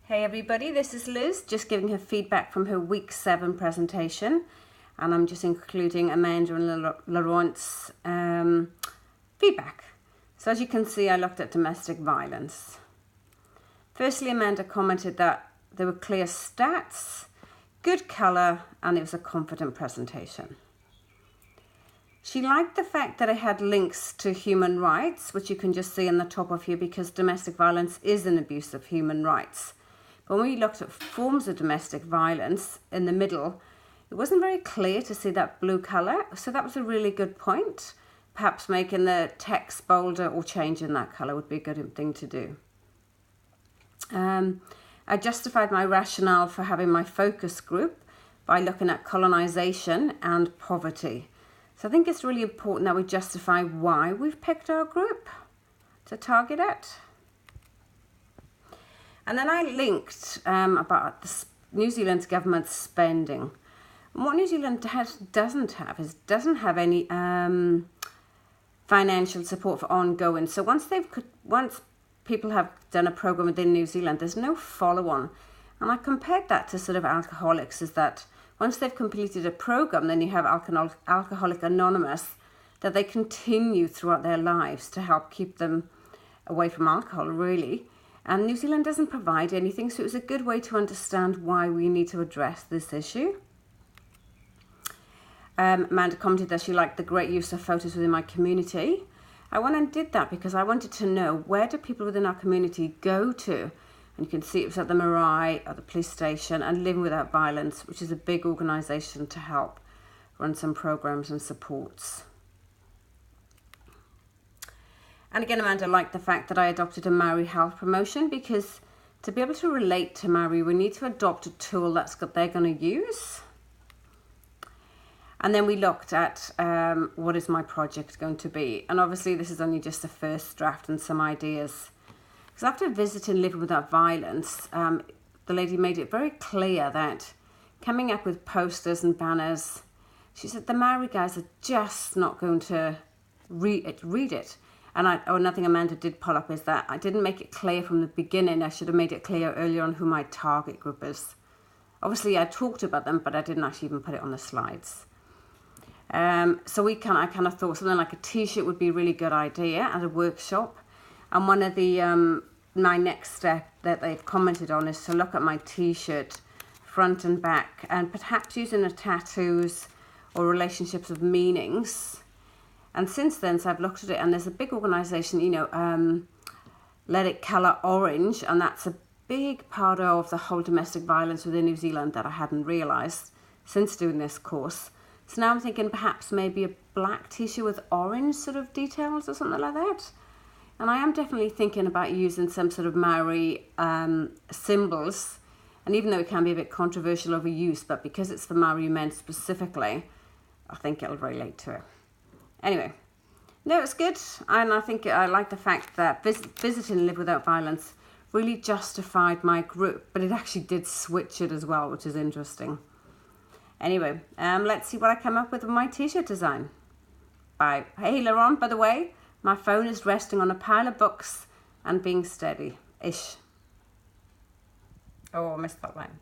Hey everybody, this is Liz, just giving her feedback from her week 7 presentation, and I'm just including Amanda and Laurent's feedback. So as you can see, I looked at domestic violence. Firstly, Amanda commented that there were clear stats, good colour, and it was a confident presentation. She liked the fact that I had links to human rights, which you can just see on the top of here, because domestic violence is an abuse of human rights. When we looked at forms of domestic violence in the middle, it wasn't very clear to see that blue colour, so that was a really good point. Perhaps making the text bolder or changing that colour would be a good thing to do. I justified my rationale for having my focus group by looking at colonisation and poverty. So I think it's really important that we justify why we've picked our group to target it. And then I linked about the New Zealand government's spending. And what New Zealand doesn't have any financial support for ongoing. So once people have done a program within New Zealand, there's no follow-on. And I compared that to sort of alcoholics, is that once they've completed a program, then you have Alcoholic Anonymous, that they continue throughout their lives to help keep them away from alcohol, really. And New Zealand doesn't provide anything, so it was a good way to understand why we need to address this issue. Amanda commented that she liked the great use of photos within my community. I went and did that because I wanted to know, where do people within our community go to? And you can see it was at the Marae, at the police station, and Living Without Violence, which is a big organisation to help run some programs and supports. And again, Amanda liked the fact that I adopted a Maori health promotion, because to be able to relate to Maori, we need to adopt a tool they're going to use. And then we looked at what is my project going to be. And obviously this is only just the first draft and some ideas. Because after visiting Living Without Violence, the lady made it very clear that coming up with posters and banners, she said the Maori guys are just not going to read it. And another thing Amanda did pull up is that I didn't make it clear from the beginning. I should have made it clear earlier on who my target group is. Obviously, I talked about them, but I didn't actually even put it on the slides. So I kind of thought something like a T-shirt would be a really good idea at a workshop. And one of the my next step that they've commented on is to look at my T-shirt front and back, and perhaps using the tattoos or relationships of meanings. And since then, so I've looked at it, and there's a big organisation, Let It Colour Orange, and that's a big part of the whole domestic violence within New Zealand that I hadn't realised since doing this course. So now I'm thinking perhaps maybe a black T-shirt with orange sort of details or something like that. And I am definitely thinking about using some sort of Maori symbols. And even though it can be a bit controversial overuse, but because it's for Maori men specifically, I think it'll relate to it. Anyway, no, it's good. And I think I like the fact that visiting Live Without Violence really justified my group, but it actually did switch it as well, which is interesting. Anyway, let's see what I come up with my T-shirt design. Bye. Hey, Laurent, by the way, my phone is resting on a pile of books and being steady-ish. Oh, I missed that line.